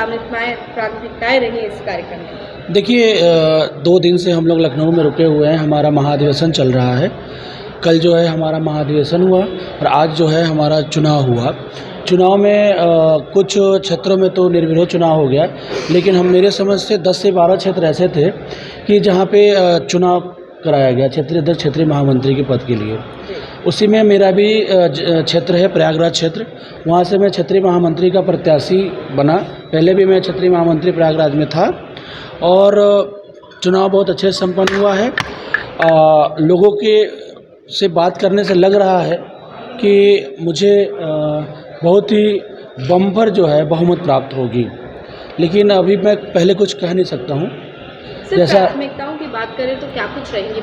प्राथमिकताएं रही इस कार्यक्रम में? देखिए 2 दिन से हम लोग लखनऊ में रुके हुए हैं। हमारा महाधिवेशन चल रहा है। कल जो है हमारा महाधिवेशन हुआ और आज जो है हमारा चुनाव हुआ। चुनाव में कुछ क्षेत्रों में तो निर्विरोध चुनाव हो गया, लेकिन हम मेरे समझ से 10 से 12 क्षेत्र ऐसे थे कि जहाँ पे चुनाव कराया गया क्षेत्रीय अध्यक्ष, क्षेत्रीय महामंत्री के पद के लिए। उसी में मेरा भी क्षेत्र है प्रयागराज क्षेत्र। वहाँ से मैं क्षेत्रीय महामंत्री का प्रत्याशी बना। पहले भी मैं क्षेत्रीय महामंत्री प्रयागराज में था और चुनाव बहुत अच्छे से संपन्न हुआ है। लोगों के से बात करने से लग रहा है कि मुझे बहुत ही बम्पर जो है बहुमत प्राप्त होगी, लेकिन अभी मैं पहले कुछ कह नहीं सकता हूँ। जैसा प्राथमिकताओं की बात करें तो क्या कुछ रहेंगी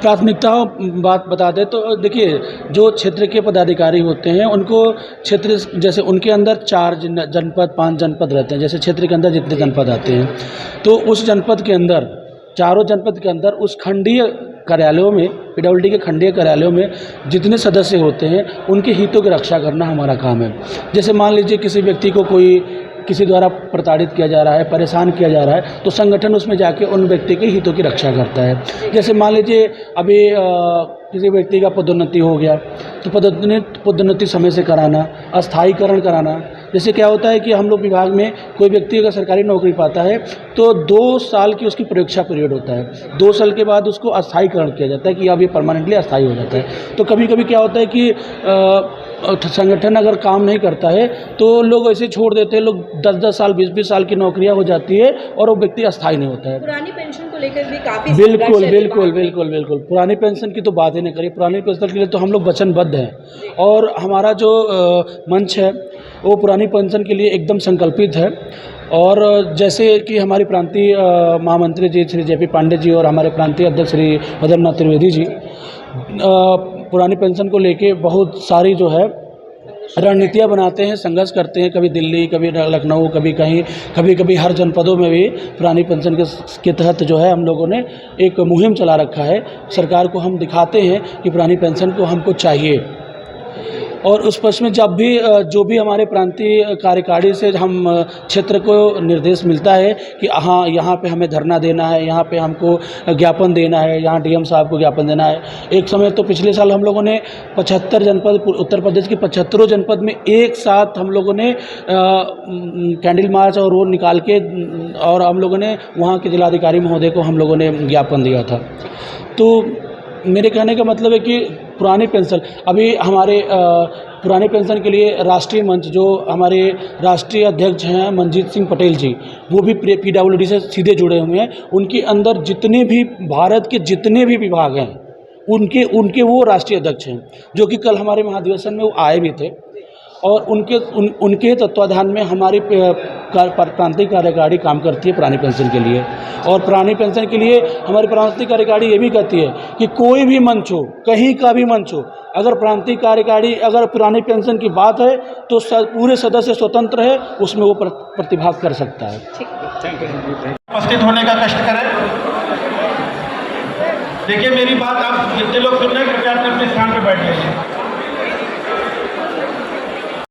प्राथमिकताओं बात बता दें तो देखिए, जो क्षेत्र के पदाधिकारी होते हैं उनको क्षेत्र जैसे उनके अंदर 4 जनपद 5 जनपद रहते हैं। जैसे क्षेत्र के अंदर जितने जनपद आते हैं तो उस जनपद के अंदर, चारों जनपद के अंदर उस खंडीय कार्यालयों में, पीडब्ल्यूडी के खंडीय कार्यालयों में जितने सदस्य होते हैं उनके हितों की रक्षा करना हमारा काम है। जैसे मान लीजिए किसी व्यक्ति को किसी द्वारा प्रताड़ित किया जा रहा है, परेशान किया जा रहा है, तो संगठन उसमें जाके उन व्यक्ति के हितों की रक्षा करता है। जैसे मान लीजिए अभी किसी व्यक्ति का पदोन्नति हो गया तो पदोन्नति समय से कराना, अस्थायीकरण कराना। जैसे क्या होता है कि हम लोग विभाग में कोई व्यक्ति अगर सरकारी नौकरी पाता है तो 2 साल की उसकी परीक्षा पीरियड होता है। 2 साल के बाद उसको अस्थायीकरण किया जाता है कि अब ये परमानेंटली अस्थायी हो जाता है। तो कभी कभी क्या होता है कि संगठन अगर काम नहीं करता है तो लोग ऐसे छोड़ देते हैं। लोग 10-10 साल 20-20 साल की नौकरियां हो जाती है और वो व्यक्ति अस्थायी नहीं होता है। पुरानी पेंशन को लेकर भी काफी बिल्कुल पुरानी पेंशन की तो बात ही नहीं करिए। पुरानी पेंशन के लिए तो हम लोग वचनबद्ध हैं और हमारा जो मंच है वो पुरानी पेंशन के लिए एकदम संकल्पित है। और जैसे कि हमारी प्रांतीय महामंत्री जी श्री जेपी पांडे जी और हमारे प्रांतीय अध्यक्ष श्री भद्रनाथ त्रिवेदी जी पुरानी पेंशन को लेके बहुत सारी जो है रणनीतियाँ बनाते हैं, संघर्ष करते हैं। कभी दिल्ली, कभी लखनऊ, कभी कहीं, कभी हर जनपदों में भी पुरानी पेंशन के तहत जो है हम लोगों ने एक मुहिम चला रखा है। सरकार को हम दिखाते हैं कि पुरानी पेंशन को हमको चाहिए। और उस पक्ष में जब भी जो भी हमारे प्रांतीय कार्यकारिणी से हम क्षेत्र को निर्देश मिलता है कि हाँ यहाँ पे हमें धरना देना है, यहाँ पे हमको ज्ञापन देना है, यहाँ डीएम साहब को ज्ञापन देना है। एक समय तो पिछले साल हम लोगों ने 75 जनपद, उत्तर प्रदेश के 75 जनपद में एक साथ हम लोगों ने कैंडल मार्च और रोड निकाल के और हम लोगों ने वहाँ के जिलाधिकारी महोदय को हम लोगों ने ज्ञापन दिया था। तो मेरे कहने का मतलब है कि पुरानी पेंशन अभी हमारे पुरानी पेंशन के लिए राष्ट्रीय मंच, जो हमारे राष्ट्रीय अध्यक्ष हैं मनजीत सिंह पटेल जी, वो भी पीडब्ल्यूडी से सीधे जुड़े हुए हैं। उनके अंदर जितने भी भारत के जितने भी विभाग हैं उनके वो राष्ट्रीय अध्यक्ष हैं, जो कि कल हमारे महाधिवेशन में वो आए भी थे। और उनके तत्वाधान में हमारी प्रांतीय कार्यकारिणी काम करती है पुरानी पेंशन के लिए। और पुरानी पेंशन के लिए हमारी प्रांतीय कार्यकारिणी ये भी कहती है कि कोई भी मंच हो, कहीं का भी मंच हो, अगर प्रांतीय कार्यकारिणी अगर पुरानी पेंशन की बात है तो पूरे सदस्य स्वतंत्र है, उसमें वो प्रतिभाग कर सकता है। उपस्थित होने का कष्ट करें। देखिए मेरी बात आप जितने लोग सुन रहे हैं कृपया अपने अपने स्थान पर बैठ जाइए।